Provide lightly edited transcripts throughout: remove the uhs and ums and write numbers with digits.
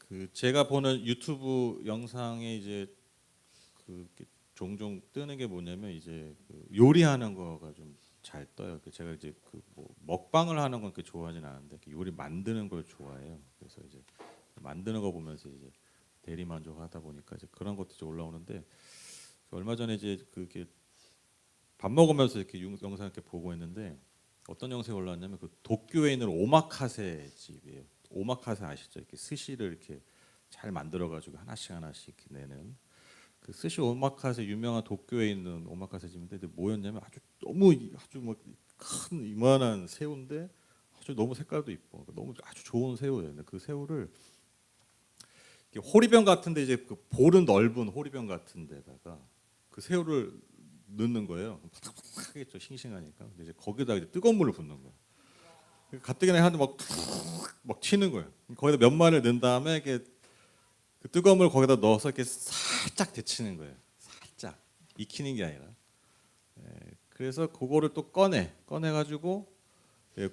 그 제가 보는 유튜브 영상에 이제 종종 뜨는 게 뭐냐면 이제 그 요리하는 거가 좀 잘 떠요. 제가 이제 그 뭐 먹방을 하는 건 그렇게 좋아하진 않은데 요리 만드는 걸 좋아해요. 그래서 이제 만드는 거 보면서 이제 대리 만족하다 보니까 이제 그런 것도 이제 올라오는데 얼마 전에 이제 그게 밥 먹으면서 이렇게 영상 이렇게 보고 있는데 어떤 영상이 올라왔냐면 그 도쿄에 있는 오마카세 집이에요. 오마카세 아시죠? 이렇게 스시를 이렇게 잘 만들어 가지고 하나씩 하나씩 이렇게 내는 그 스시 오마카세 유명한 도쿄에 있는 오마카세 집인데 뭐였냐면 아주 너무 아주 뭐 큰 이만한 새우인데 아주 너무 색깔도 이뻐. 너무 아주 좋은 새우예요. 근데 그 새우를 이렇게 호리병 같은데 이제 그 볼은 넓은 호리병 같은 데다가 그 새우를 넣는 거예요. 바삭바삭하겠죠. 싱싱하니까. 근데 이제 거기다 이제 뜨거운 물을 붓는 거예요. 가뜩이나 하는데 막 튀는 거예요. 거기다 면마를 넣은 다음에 이렇게 그 뜨거운 물 거기다 넣어서 이렇게 살짝 데치는 거예요. 살짝 익히는 게 아니라. 그래서 그거를 또 꺼내가지고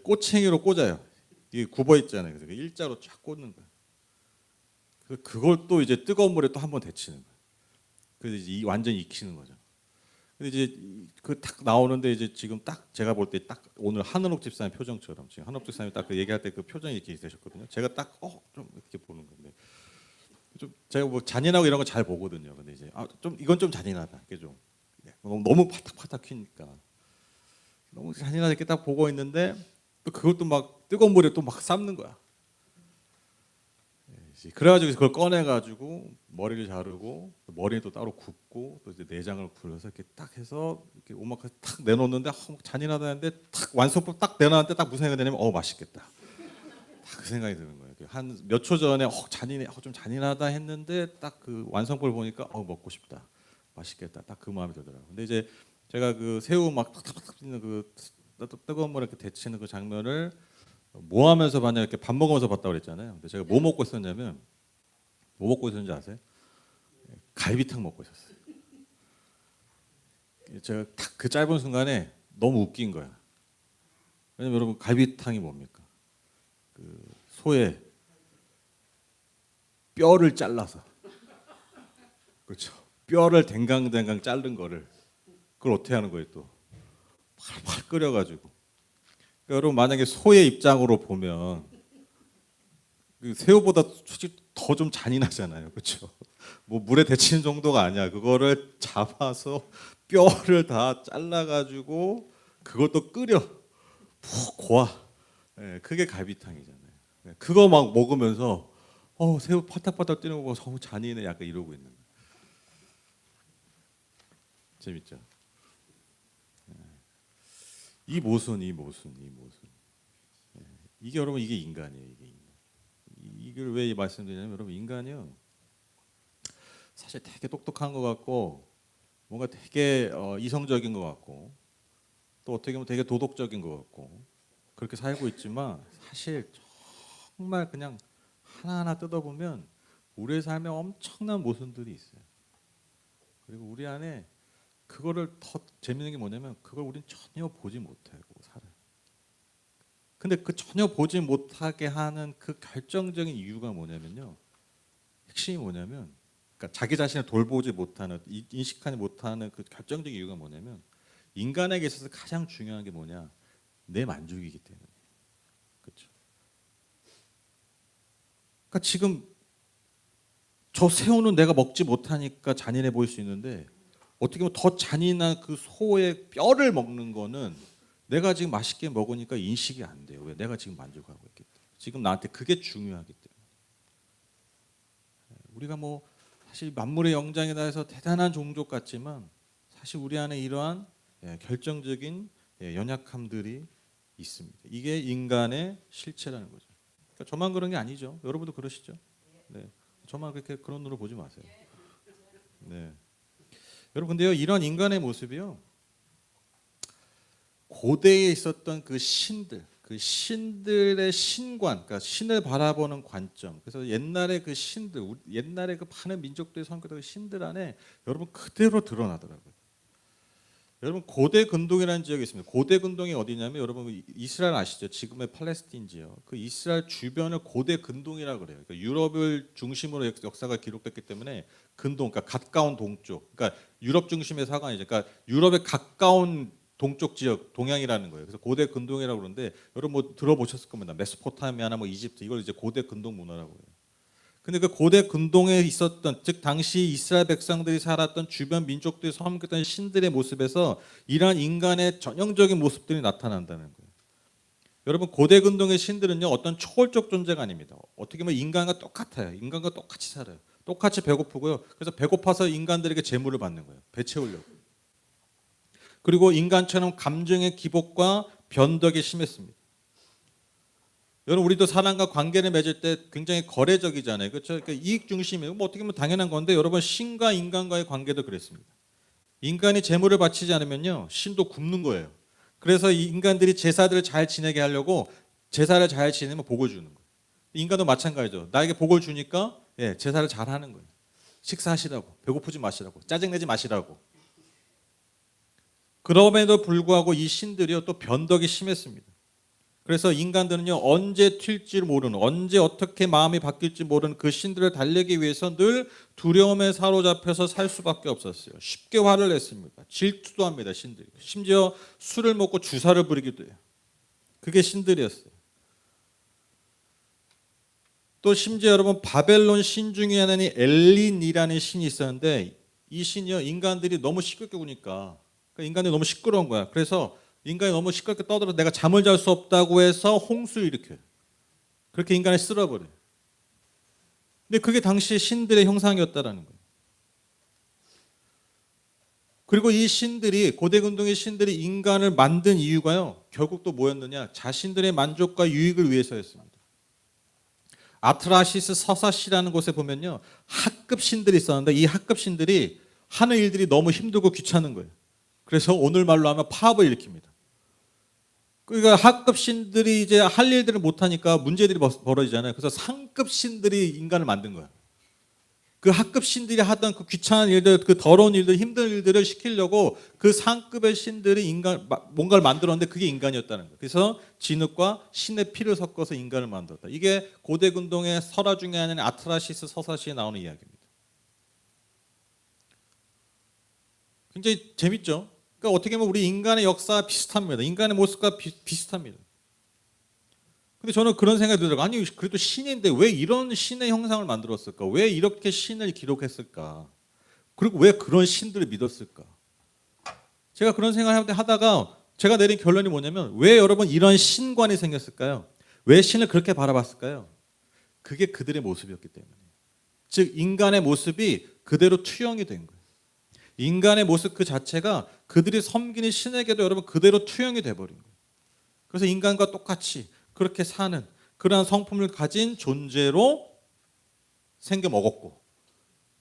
꼬챙이로 꽂아요. 이게 굽어 있잖아요. 그래서 일자로 쫙 꽂는 거예요. 그래서 그걸 또 이제 뜨거운 물에 또 한 번 데치는 거예요. 그래서 이제 완전 익히는 거죠. 근데 이제 그 딱 나오는데 이제 지금 딱 제가 볼 때 딱 오늘 한은옥 집사님 표정처럼 지금 한옥 집사님이 딱 그 얘기할 때 그 표정이 이렇게 되셨거든요. 제가 딱 좀 이렇게 보는 건데 좀 제가 뭐 잔인하고 이런 거 잘 보거든요. 근데 이제 좀 이건 좀 잔인하다. 이게 좀 너무 파닥파닥 튀니까 너무 잔인하게 이렇게 딱 보고 있는데 또 그것도 막 뜨거운 물에 또 막 삶는 거야. 그래가지고 그걸 꺼내가지고 머리를 자르고 머리에 또 따로 굽고 또 이제 내장을 굴려서 이렇게 딱 해서 이렇게 오마카세 탁 내놓는데 잔인하다 했는데 탁 완성품 딱 내놨는데 딱 무슨 생각이 드냐면 맛있겠다. 딱 그 생각이 드는 거예요. 한 몇 초 전에 잔인해 좀 잔인하다 했는데 딱 그 완성품을 보니까 먹고 싶다. 맛있겠다. 딱 그 마음이 들더라고요. 근데 이제 제가 그 새우 막 탁탁탁 있는 그 뜨거운 물에 이렇게 데치는 그 장면을 뭐 하면서 봤냐 이렇게 밥 먹으면서 봤다고 그랬잖아요. 근데 제가 뭐 먹고 있었냐면 뭐 먹고 있었는지 아세요? 갈비탕 먹고 있었어요. 제가 딱 그 짧은 순간에 너무 웃긴 거야. 왜냐면 여러분 갈비탕이 뭡니까? 그 소의 뼈를 잘라서 그렇죠. 뼈를 댕강댕강 자른 거를 그걸 어떻게 하는 거예요 또 팔팔 끓여가지고. 그러니까 여러분 만약에 소의 입장으로 보면 그 새우보다 솔직히 더 좀 잔인하잖아요, 그렇죠? 뭐 물에 데치는 정도가 아니야. 그거를 잡아서 뼈를 다 잘라가지고 그것도 끓여 푹 고아. 그게 갈비탕이잖아요. 그거 막 먹으면서 새우 파닥파닥 뛰는 거 너무 잔인해. 약간 이러고 있는 거예요. 재밌죠? 이 모순. 이게 여러분 이게 인간이에요. 이게 인간. 이걸 왜 말씀드리냐면 여러분 인간이요. 사실 되게 똑똑한 것 같고 뭔가 되게 이성적인 것 같고 또 어떻게 보면 되게 도덕적인 것 같고 그렇게 살고 있지만 사실 정말 그냥 하나하나 뜯어보면 우리의 삶에 엄청난 모순들이 있어요. 그리고 우리 안에 그거를 더 재밌는 게 뭐냐면 그걸 우린 전혀 보지 못하고 살아요. 근데 그 전혀 보지 못하게 하는 그 결정적인 이유가 뭐냐면요. 핵심이 뭐냐면 그러니까 자기 자신을 돌보지 못하는 인식하지 못하는 그 결정적인 이유가 뭐냐면 인간에게 있어서 가장 중요한 게 뭐냐? 내 만족이기 때문에. 그렇죠? 그러니까 지금 저 새우는 내가 먹지 못하니까 잔인해 보일 수 있는데 어떻게 보면 더 잔인한 그 소의 뼈를 먹는 거는 내가 지금 맛있게 먹으니까 인식이 안 돼요. 왜? 내가 지금 만족하고 있기 때문에. 지금 나한테 그게 중요하기 때문에. 우리가 뭐 사실 만물의 영장이다 해서 대단한 종족 같지만 사실 우리 안에 이러한 결정적인 연약함들이 있습니다. 이게 인간의 실체라는 거죠. 그러니까 저만 그런 게 아니죠. 여러분도 그러시죠? 네. 저만 그렇게 그런 눈으로 보지 마세요. 네. 여러분 근데요 이런 인간의 모습이요 고대에 있었던 그 신들, 그 신들의 신관, 그러니까 신을 바라보는 관점. 그래서 옛날에 그 신들, 옛날에 그 많은 민족들이 섬겼던 그 신들 안에 여러분 그대로 드러나더라고요. 여러분 고대 근동이라는 지역이 있습니다. 고대 근동이 어디냐면 여러분 이스라엘 아시죠? 지금의 팔레스틴 지역. 그 이스라엘 주변을 고대 근동이라고 그래요. 그러니까 유럽을 중심으로 역사가 기록됐기 때문에 근동, 그러니까 가까운 동쪽. 그러니까 유럽 중심의 사가 아니죠. 그러니까 유럽에 가까운 동쪽 지역, 동양이라는 거예요. 그래서 고대 근동이라고 그러는데 여러분 뭐 들어보셨을 겁니다. 메소포타미아나 뭐 이집트 이걸 이제 고대 근동 문화라고 해요. 근데 그 고대 근동에 있었던, 즉 당시 이스라엘 백성들이 살았던 주변 민족들이 섬겼던 신들의 모습에서 이러한 인간의 전형적인 모습들이 나타난다는 거예요. 여러분 고대 근동의 신들은요 어떤 초월적 존재가 아닙니다. 어떻게 보면 인간과 똑같아요. 인간과 똑같이 살아요. 똑같이 배고프고요. 그래서 배고파서 인간들에게 재물을 받는 거예요. 배 채우려고. 그리고 인간처럼 감정의 기복과 변덕이 심했습니다. 여러분 우리도 사람과 관계를 맺을 때 굉장히 거래적이잖아요. 그렇죠? 그러니까 이익 중심이에요. 뭐 어떻게 보면 당연한 건데 여러분 신과 인간과의 관계도 그랬습니다. 인간이 재물을 바치지 않으면요 신도 굶는 거예요. 그래서 이 인간들이 제사들을 잘 지내게 하려고 제사를 잘 지내면 복을 주는 거예요. 인간도 마찬가지죠. 나에게 복을 주니까 제사를 잘 하는 거예요. 식사하시라고, 배고프지 마시라고, 짜증내지 마시라고. 그럼에도 불구하고 이 신들이요 또 변덕이 심했습니다. 그래서 인간들은요 언제 튈지 모르는, 언제 어떻게 마음이 바뀔지 모르는 그 신들을 달래기 위해서 늘 두려움에 사로잡혀서 살 수밖에 없었어요. 쉽게 화를 냈습니다. 질투도 합니다. 신들이. 심지어 술을 먹고 주사를 부리기도 해요. 그게 신들이었어요. 또 심지어 여러분 바벨론 신 중에 하나는 엘린이라는 신이 있었는데 이 신이요 인간들이 너무 시끄럽게 구니까 인간들이 너무 시끄러운 거야. 그래서 인간이 너무 시끄럽게 떠들어서 내가 잠을 잘 수 없다고 해서 홍수를 일으켜요. 그렇게 인간을 쓸어버려요. 근데 그게 당시 신들의 형상이었다라는 거예요. 그리고 이 신들이, 고대 근동의 신들이 인간을 만든 이유가요 결국 또 뭐였느냐, 자신들의 만족과 유익을 위해서였습니다. 아트라시스 서사시라는 곳에 보면요 학급 신들이 있었는데 이 학급 신들이 하는 일들이 너무 힘들고 귀찮은 거예요. 그래서 오늘 말로 하면 파업을 일으킵니다. 그러니까 하급 신들이 이제 할 일들을 못하니까 문제들이 벌어지잖아요. 그래서 상급 신들이 인간을 만든 거예요. 그 하급 신들이 하던 그 귀찮은 일들, 그 더러운 일들, 힘든 일들을 시키려고 그 상급의 신들이 뭔가를 만들었는데 그게 인간이었다는 거예요. 그래서 진흙과 신의 피를 섞어서 인간을 만들었다. 이게 고대 근동의 설화 중에 하나인 아트라시스 서사시에 나오는 이야기입니다. 굉장히 재밌죠? 그러니까 어떻게 보면 우리 인간의 역사와 비슷합니다. 인간의 모습과 비슷합니다. 근데 저는 그런 생각이 들더라고요. 아니 그래도 신인데 왜 이런 신의 형상을 만들었을까? 왜 이렇게 신을 기록했을까? 그리고 왜 그런 신들을 믿었을까? 제가 그런 생각을 하다가 제가 내린 결론이 뭐냐면 왜 여러분 이런 신관이 생겼을까요? 왜 신을 그렇게 바라봤을까요? 그게 그들의 모습이었기 때문에. 즉 인간의 모습이 그대로 투영이 된 거예요. 인간의 모습 그 자체가 그들이 섬기는 신에게도 여러분 그대로 투영이 돼버린 거예요. 그래서 인간과 똑같이 그렇게 사는 그러한 성품을 가진 존재로 생겨 먹었고,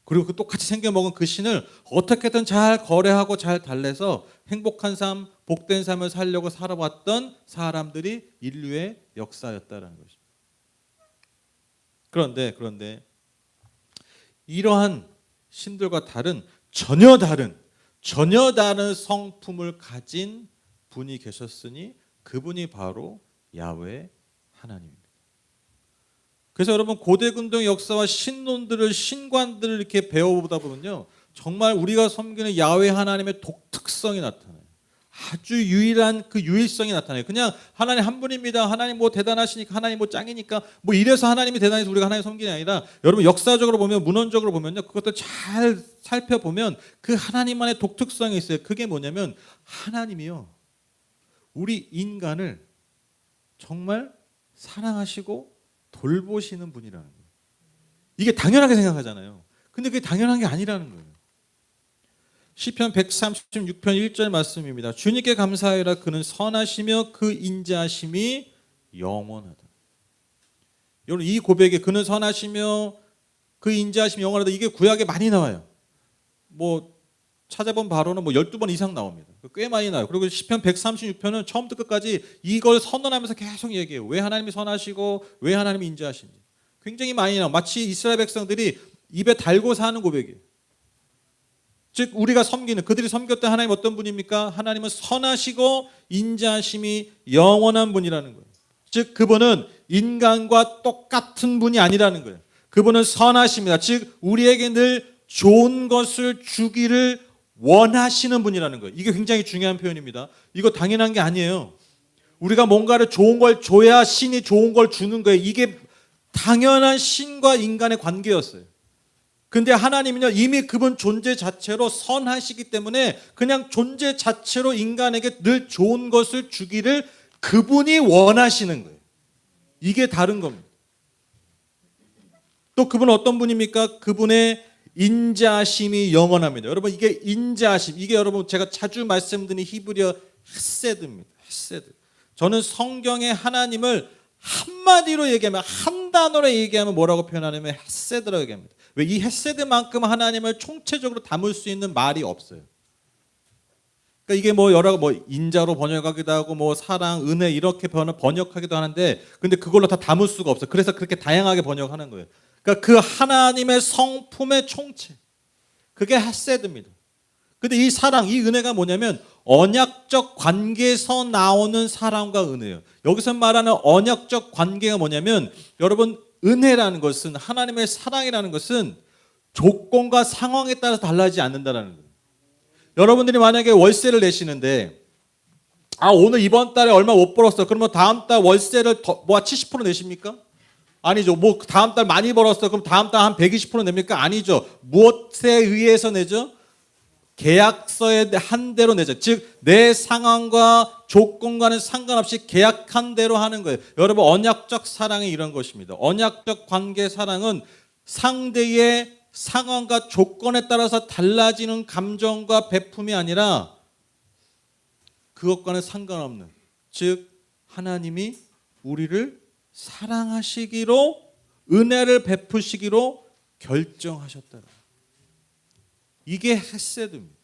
그리고 그 똑같이 생겨 먹은 그 신을 어떻게든 잘 거래하고 잘 달래서 행복한 삶, 복된 삶을 살려고 살아왔던 사람들이 인류의 역사였다라는 것입니다. 그런데 이러한 신들과 전혀 다른 성품을 가진 분이 계셨으니 그분이 바로 야훼 하나님입니다. 그래서 여러분 고대 근동의 역사와 신관들을 이렇게 배워보다 보면요 정말 우리가 섬기는 야훼 하나님의 독특성이 나타나요. 아주 유일한 그 유일성이 나타나요. 그냥 하나님 한 분입니다. 하나님 뭐 대단하시니까, 하나님 뭐 짱이니까 뭐 이래서 하나님이 대단해서 우리가 하나님 섬기는 게 아니라 여러분 역사적으로 보면, 문헌적으로 보면요 그것도 잘 살펴보면 그 하나님만의 독특성이 있어요. 그게 뭐냐면 하나님이요 우리 인간을 정말 사랑하시고 돌보시는 분이라는 거예요. 이게 당연하게 생각하잖아요. 근데 그게 당연한 게 아니라는 거예요. 시편 136편 1절 말씀입니다. 주님께 감사하여라. 그는 선하시며 그 인자하심이 영원하다. 여러분 이 고백에 그는 선하시며 그 인자하심이 영원하다, 이게 구약에 많이 나와요. 뭐 찾아본 바로는 뭐 12번 이상 나옵니다. 꽤 많이 나와요. 그리고 시편 136편은 처음부터 끝까지 이걸 선언하면서 계속 얘기해요. 왜 하나님이 선하시고 왜 하나님이 인자하신지. 굉장히 많이 나와요. 마치 이스라엘 백성들이 입에 달고 사는 고백이에요. 즉 우리가 섬기는 그들이 섬겼던 하나님 어떤 분입니까? 하나님은 선하시고 인자하심이 영원한 분이라는 거예요. 즉 그분은 인간과 똑같은 분이 아니라는 거예요. 그분은 선하십니다. 즉 우리에게 늘 좋은 것을 주기를 원하시는 분이라는 거예요. 이게 굉장히 중요한 표현입니다. 이거 당연한 게 아니에요. 우리가 뭔가를 좋은 걸 줘야 신이 좋은 걸 주는 거예요. 이게 당연한 신과 인간의 관계였어요. 근데 하나님은요, 이미 그분 존재 자체로 선하시기 때문에 그냥 존재 자체로 인간에게 늘 좋은 것을 주기를 그분이 원하시는 거예요. 이게 다른 겁니다. 또 그분은 어떤 분입니까? 그분의 인자하심이 영원합니다. 여러분 이게 인자하심, 이게 여러분 제가 자주 말씀드린 히브리어 헤세드입니다. 헤세드. 저는 성경의 하나님을 한마디로 얘기하면, 한 단어로 얘기하면 뭐라고 표현하냐면 헤세드라고 얘기합니다. 왜? 이 헤세드만큼 하나님을 총체적으로 담을 수 있는 말이 없어요. 그러니까 이게 뭐 여러 인자로 번역하기도 하고 뭐 사랑, 은혜 이렇게 번역하기도 하는데, 근데 그걸로 다 담을 수가 없어요. 그래서 그렇게 다양하게 번역하는 거예요. 그러니까 그 하나님의 성품의 총체, 그게 헤세드입니다. 근데 이 사랑, 이 은혜가 뭐냐면 언약적 관계에서 나오는 사랑과 은혜예요. 여기서 말하는 언약적 관계가 뭐냐면, 여러분 은혜라는 것은, 하나님의 사랑이라는 것은 조건과 상황에 따라서 달라지지 않는다는 거예요. 여러분들이 만약에 월세를 내시는데, 오늘 이번 달에 얼마 못 벌었어. 그러면 다음 달 월세를 70% 내십니까? 아니죠. 뭐 다음 달 많이 벌었어. 그럼 다음 달 한 120% 냅니까? 아니죠. 무엇에 의해서 내죠? 계약서에 한 대로 내죠. 즉 내 상황과 조건과는 상관없이 계약한 대로 하는 거예요. 여러분 언약적 사랑이 이런 것입니다. 언약적 관계 사랑은 상대의 상황과 조건에 따라서 달라지는 감정과 베품이 아니라 그것과는 상관없는, 즉 하나님이 우리를 사랑하시기로, 은혜를 베푸시기로 결정하셨다. 이게 헤세드입니다.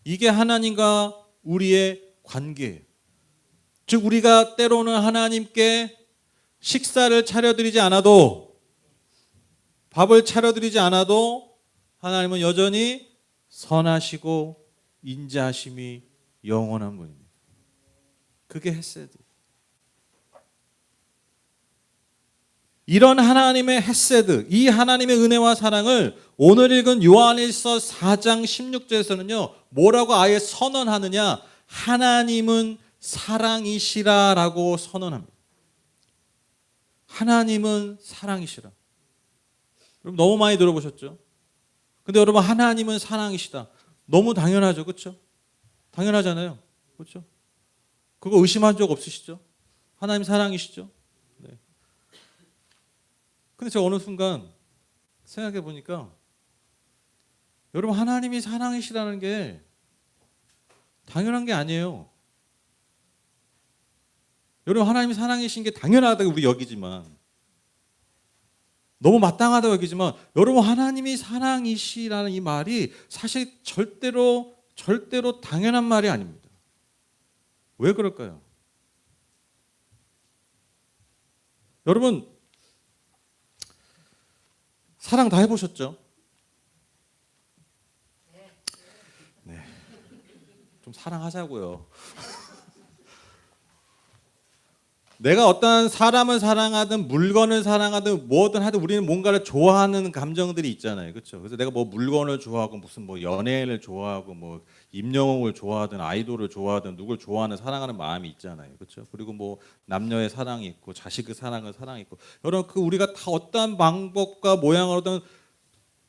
이게 하나님과 우리의 관계예요. 즉 우리가 때로는 하나님께 식사를 차려드리지 않아도, 밥을 차려드리지 않아도 하나님은 여전히 선하시고 인자하심이 영원한 분입니다. 그게 헤세드. 이런 하나님의 헤세드, 이 하나님의 은혜와 사랑을 오늘 읽은 요한일서 4장 16절에서는요 뭐라고 아예 선언하느냐, 하나님은 사랑이시라라고 선언합니다. 하나님은 사랑이시라. 여러분 너무 많이 들어보셨죠? 근데 여러분 하나님은 사랑이시다, 너무 당연하죠, 그렇죠? 당연하잖아요, 그렇죠? 그거 의심한 적 없으시죠? 하나님 사랑이시죠? 네. 근데 제가 어느 순간 생각해 보니까, 여러분 하나님이 사랑이시라는 게 당연한 게 아니에요. 여러분 하나님이 사랑이신 게 당연하다고 우리 여기지만, 너무 마땅하다고 여기지만, 여러분 하나님이 사랑이시라는 이 말이 사실 절대로 당연한 말이 아닙니다. 왜 그럴까요? 여러분 사랑 다 해보셨죠? 네, 좀 사랑하자고요. 내가 어떤 사람을 사랑하든 물건을 사랑하든 뭐든 하든 우리는 뭔가를 좋아하는 감정들이 있잖아요, 그렇죠? 그래서 내가 뭐 물건을 좋아하고 무슨 뭐 연예인을 좋아하고 뭐 임영웅을 좋아하든 아이돌을 좋아하든 누굴 좋아하는 사랑하는 마음이 있잖아요, 그렇죠? 그리고 뭐 남녀의 사랑이 있고 자식의 사랑이 있고, 여러분 그 우리가 다 어떠한 방법과 모양으로든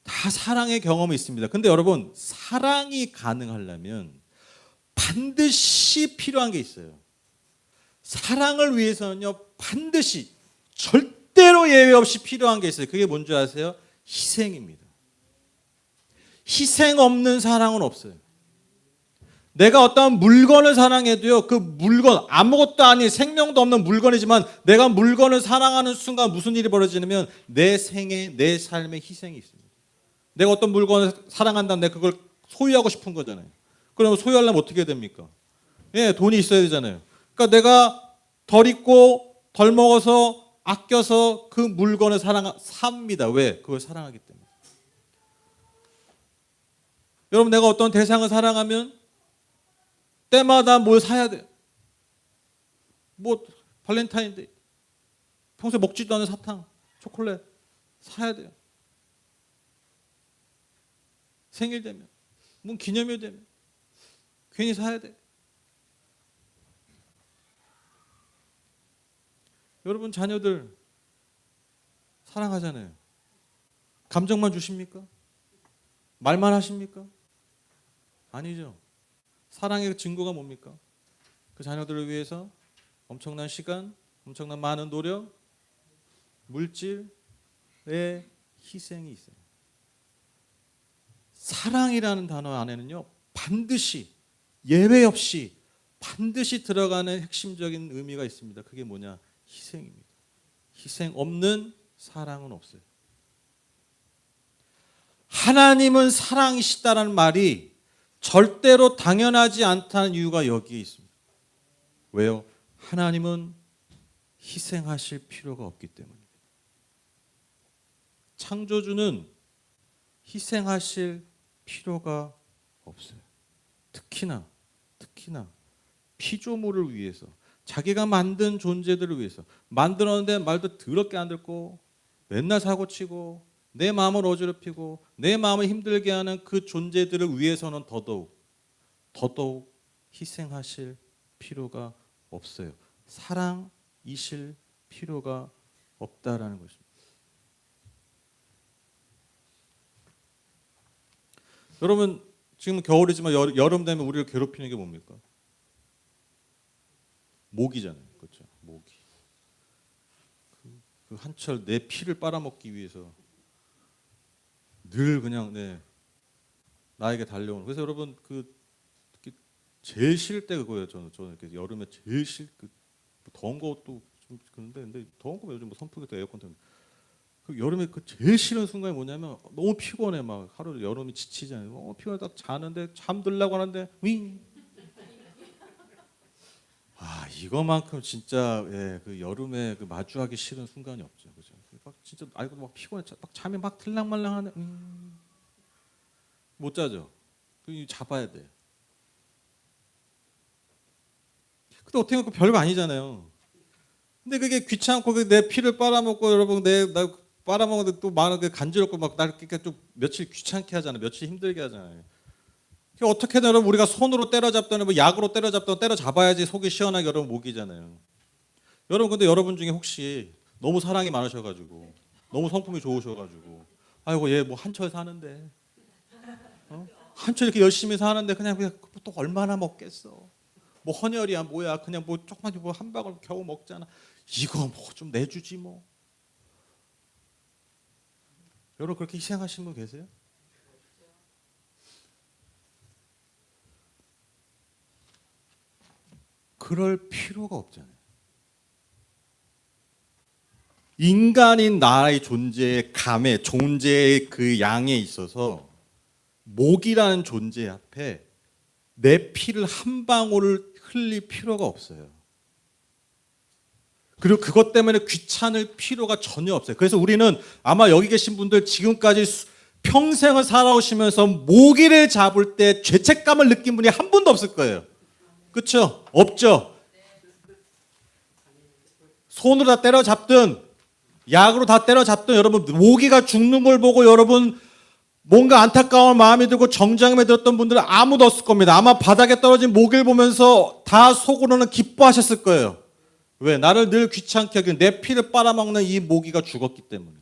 다 사랑의 경험이 있습니다. 근데 여러분 사랑이 가능하려면 반드시 필요한 게 있어요. 사랑을 위해서는요 반드시 절대로 예외 없이 필요한 게 있어요. 그게 뭔지 아세요? 희생입니다. 희생 없는 사랑은 없어요. 내가 어떤 물건을 사랑해도요, 그 물건 아무것도 아닌 생명도 없는 물건이지만 내가 물건을 사랑하는 순간 무슨 일이 벌어지냐면 내 생에, 내 삶에 희생이 있습니다. 내가 어떤 물건을 사랑한다면 내가 그걸 소유하고 싶은 거잖아요. 그러면 소유하려면 어떻게 됩니까? 예, 돈이 있어야 되잖아요. 그러니까 내가 덜 입고 덜 먹어서 아껴서 그 물건을 삽니다. 왜? 그걸 사랑하기 때문에. 여러분 내가 어떤 대상을 사랑하면 때마다 뭘 사야 돼요. 뭐 발렌타인데이, 평소에 먹지도 않은 사탕, 초콜릿 사야 돼요. 생일 되면, 뭐 기념일 되면 괜히 사야 돼. 여러분 자녀들 사랑하잖아요. 감정만 주십니까? 말만 하십니까? 아니죠. 사랑의 증거가 뭡니까? 그 자녀들을 위해서 엄청난 시간, 엄청난 많은 노력, 물질의 희생이 있어요. 사랑이라는 단어 안에는요, 반드시 예외 없이 반드시 들어가는 핵심적인 의미가 있습니다. 그게 뭐냐? 희생입니다. 희생 없는 사랑은 없어요. 하나님은 사랑이시다라는 말이 절대로 당연하지 않다는 이유가 여기에 있습니다. 왜요? 하나님은 희생하실 필요가 없기 때문입니다. 창조주는 희생하실 필요가 없어요. 특히나 피조물을 위해서, 자기가 만든 존재들을 위해서, 만들었는데 말도 더럽게 안 듣고 맨날 사고치고 내 마음을 어지럽히고 내 마음을 힘들게 하는 그 존재들을 위해서는 더더욱 희생하실 필요가 없어요. 사랑이실 필요가 없다라는 것입니다. 여러분 지금 겨울이지만 여름 되면 우리를 괴롭히는 게 뭡니까? 모기잖아요. 그렇죠? 모기. 그 한철 내 피를 빨아먹기 위해서 늘 그냥 나에게 달려오는. 그래서 여러분 제일 싫을 때 그거예요. 저는 이렇게 여름에 제일 더운 것도 좀 근데 더운 거면 요즘 뭐 선풍기도 에어컨 때문에 그 여름에 그 제일 싫은 순간이 뭐냐면 너무 피곤해. 막 하루 여름이 지치잖아요. 너무 피곤해. 딱 자는데 잠들려고 하는데 윙. 이거만큼 진짜 그 여름에 그 마주하기 싫은 순간이 없죠. 그죠? 막 진짜 막 피곤해. 막 잠이 막 들랑말랑하네. 못 자죠. 그 잡아야 돼. 근데 어떻게 보면 별거 아니잖아요. 근데 그게 귀찮고 내 피를 빨아먹고 여러분 나 빨아먹는데 또 많은 게 간지럽고 막 날 좀 며칠 귀찮게 하잖아요. 며칠 힘들게 하잖아요. 어떻게든 여러분 우리가 손으로 때려잡든 뭐 약으로 때려잡든 때려잡아야지 속이 시원하게 여러분 목이잖아요. 여러분 근데 여러분 중에 혹시 너무 사랑이 많으셔가지고 너무 성품이 좋으셔가지고 아이고 얘 뭐 한철 사는데 한철 이렇게 열심히 사는데 그냥 또 얼마나 먹겠어. 뭐 헌혈이야 뭐야 그냥 뭐 조금만 뭐 한 방울 겨우 먹잖아. 이거 뭐 좀 내주지 뭐. 여러분 그렇게 희생하신 분 계세요? 그럴 필요가 없잖아요. 인간인 나의 존재의 감에 존재의 그 양에 있어서 목이라는 존재 앞에 내 피를 한 방울을 흘릴 필요가 없어요. 그리고 그것 때문에 귀찮을 필요가 전혀 없어요. 그래서 우리는 아마 여기 계신 분들 지금까지 평생을 살아오시면서 모기를 잡을 때 죄책감을 느낀 분이 한 분도 없을 거예요. 그렇죠? 없죠? 손으로 다 때려잡든 약으로 다 때려잡든 여러분 모기가 죽는 걸 보고 여러분 뭔가 안타까운 마음이 들고 정장에 들었던 분들은 아무도 없을 겁니다. 아마 바닥에 떨어진 모기를 보면서 다 속으로는 기뻐하셨을 거예요. 왜? 나를 늘 귀찮게 하기는 내 피를 빨아먹는 이 모기가 죽었기 때문에.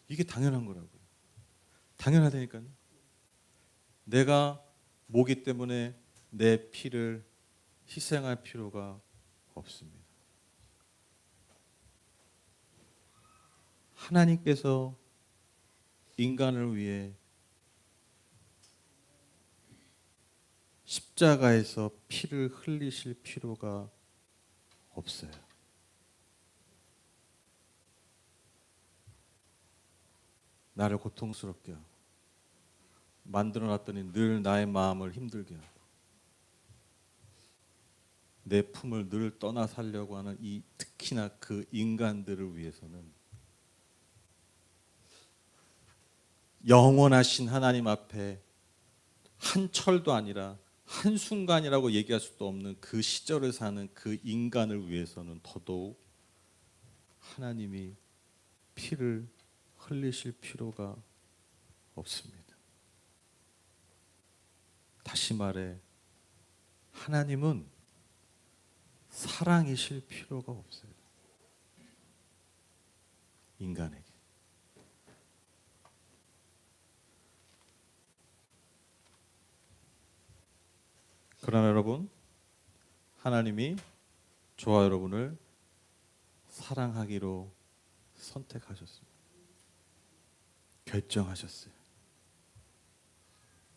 이게 당연한 거라고요. 당연하다니까요. 내가 모기 때문에 내 피를 희생할 필요가 없습니다. 하나님께서 인간을 위해 십자가에서 피를 흘리실 필요가 없어요. 나를 고통스럽게 하고 만들어놨더니 늘 나의 마음을 힘들게 하고 내 품을 늘 떠나 살려고 하는 이 특히나 그 인간들을 위해서는 영원하신 하나님 앞에 한 철도 아니라 한 순간이라고 얘기할 수도 없는 그 시절을 사는 그 인간을 위해서는 더더욱 하나님이 피를 흘리실 필요가 없습니다. 다시 말해 하나님은 사랑이실 필요가 없어요. 인간에게. 그러나 여러분, 하나님이 저와 여러분을 사랑하기로 선택하셨습니다. 결정하셨어요.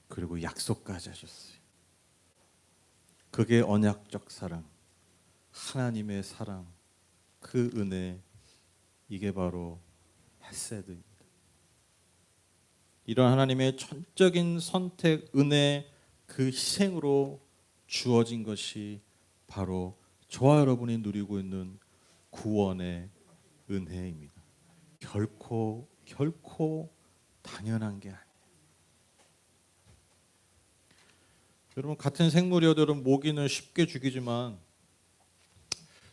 그리고 약속까지 하셨어요. 그게 언약적 사랑, 하나님의 사랑, 그 은혜, 이게 바로 헤세드입니다. 이런 하나님의 전적인 선택, 은혜, 그 희생으로 주어진 것이 바로 저와 여러분이 누리고 있는 구원의 은혜입니다. 결코 당연한 게 아니에요. 여러분, 같은 생물이어도 여러분 모기는 쉽게 죽이지만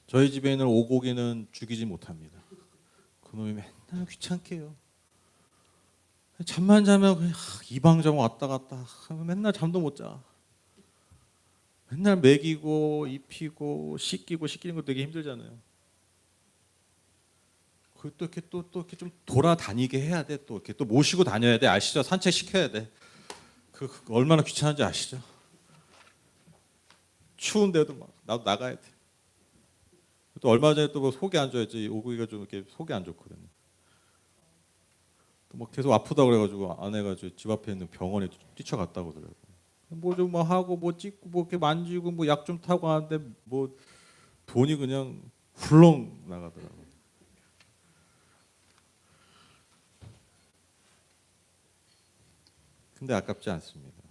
저희 집에 있는 오고기는 죽이지 못합니다. 그놈이 맨날 귀찮게 해요. 잠만 자면 그냥 이방저방 왔다 갔다 맨날 잠도 못 자. 맨날 먹이고 입히고 씻기는 거 되게 힘들잖아요. 그 또 이렇게 좀 돌아다니게 해야 돼. 또 이렇게 또 모시고 다녀야 돼. 아시죠? 산책 시켜야 돼. 그 얼마나 귀찮은지 아시죠? 추운데도 막 나도 나가야 돼. 또 얼마 전에 또 속이 안 좋았지. 오구이가 좀 이렇게 속이 안 좋거든요. 또 막 계속 아프다 그래가지고 아내가 집 앞에 있는 병원에 뛰쳐갔다고 그러더라고. 뭐 좀 뭐 하고 뭐 찍고 뭐 이렇게 만지고 뭐 약 좀 타고 하는데 뭐 돈이 그냥 훌렁 나가더라고. 근데 아깝지 않습니다.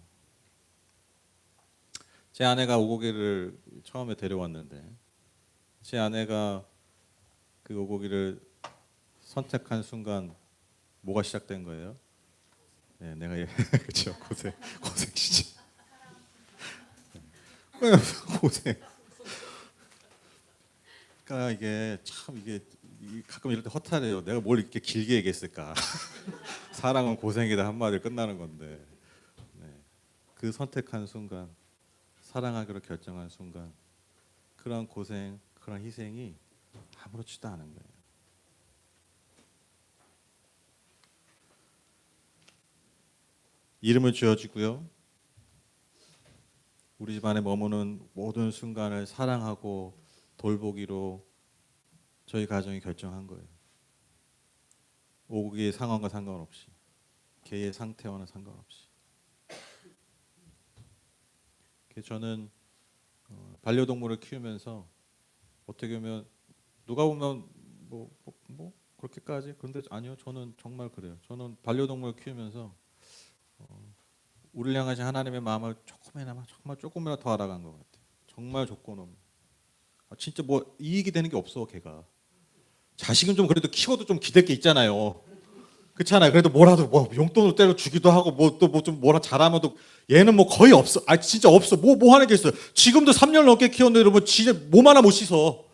제 아내가 오고기를 처음에 데려왔는데 제 아내가 그 오고기를 선택한 순간 뭐가 시작된 거예요? 네, 내가 그렇죠. 고생 시죠. 고생. 그러니까 이게 참 이게 가끔 이럴 때 허탈해요. 내가 뭘 이렇게 길게 얘기했을까? 사랑은 고생이다 한마디로 끝나는 건데 네. 그 선택한 순간, 사랑하기로 결정한 순간, 그런 고생, 그런 희생이 아무렇지도 않은 거예요. 이름을 지어주고요. 우리 집안에 머무는 모든 순간을 사랑하고 돌보기로 저희 가정이 결정한 거예요. 오고기의 상황과 상관없이, 개의 상태와는 상관없이. 저는 반려동물을 키우면서 어떻게 보면 누가 보면 뭐 그렇게까지 그런데 아니요. 저는 정말 그래요. 저는 반려동물을 키우면서 우리를 향하신 하나님의 마음을 정말 조금이라도 더 알아간 것 같아요. 정말 조건 없는. 진짜 뭐 이익이 되는 게 없어 걔가. 자식은 좀 그래도 키워도 좀 기댈 게 있잖아요. 그렇잖아요. 그래도 뭐라도 뭐 용돈으로 때려 주기도 하고 뭐 또 뭐 좀 뭐라 잘하면도 얘는 뭐 거의 없어. 진짜 없어. 뭐 하는 게 있어요. 지금도 3년 넘게 키웠는데 여러분 진짜 몸 하나 못 씻어.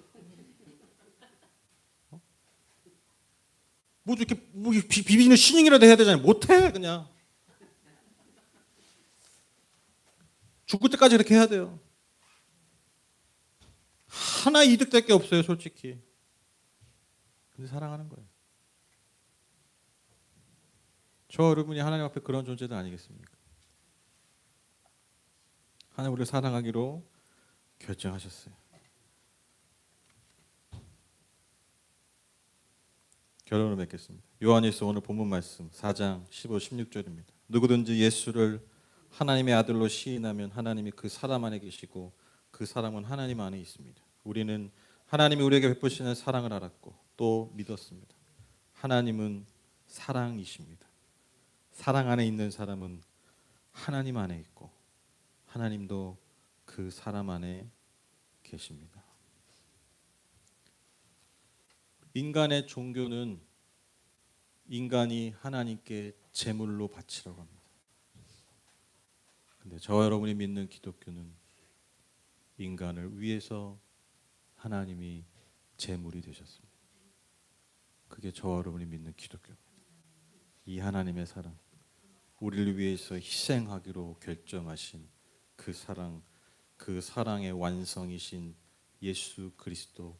뭐 이렇게 뭐 비비는 신용이라도 해야 되잖아요. 못해 그냥. 죽을 때까지 그렇게 해야 돼요. 하나 이득될 게 없어요, 솔직히. 근데 사랑하는 거예요. 저 여러분이 하나님 앞에 그런 존재들 아니겠습니까? 하나님 우리를 사랑하기로 결정하셨어요. 결론을 맺겠습니다. 요한일서 오늘 본문 말씀 4장 15, 16절입니다. 누구든지 예수를 하나님의 아들로 시인하면 하나님이 그 사람 안에 계시고 그 사람은 하나님 안에 있습니다. 우리는 하나님이 우리에게 베푸시는 사랑을 알았고 또 믿었습니다. 하나님은 사랑이십니다. 사랑 안에 있는 사람은 하나님 안에 있고 하나님도 그 사람 안에 계십니다. 인간의 종교는 인간이 하나님께 제물로 바치라고 합니다. 근데 저와 여러분이 믿는 기독교는 인간을 위해서 하나님이 제물이 되셨습니다. 그게 저와 여러분이 믿는 기독교입니다. 이 하나님의 사랑, 우리를 위해서 희생하기로 결정하신 그 사랑, 그 사랑의 완성이신 예수 그리스도,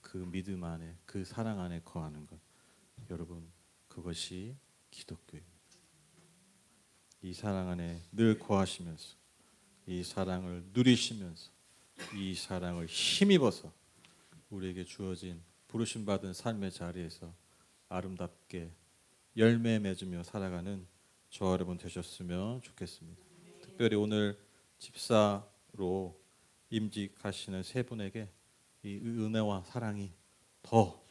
그 믿음 안에, 그 사랑 안에 거하는 것, 여러분, 그것이 기독교입니다. 이 사랑 안에 늘 거하시면서 이 사랑을 누리시면서 이 사랑을 힘입어서 우리에게 주어진 부르심 받은 삶의 자리에서 아름답게 열매 맺으며 살아가는 저와 여러분 되셨으면 좋겠습니다. 특별히 오늘 집사로 임직하시는 세 분에게 이 은혜와 사랑이 더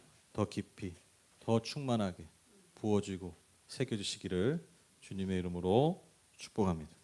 깊이, 더 충만하게 부어지고 새겨주시기를 주님의 이름으로 축복합니다.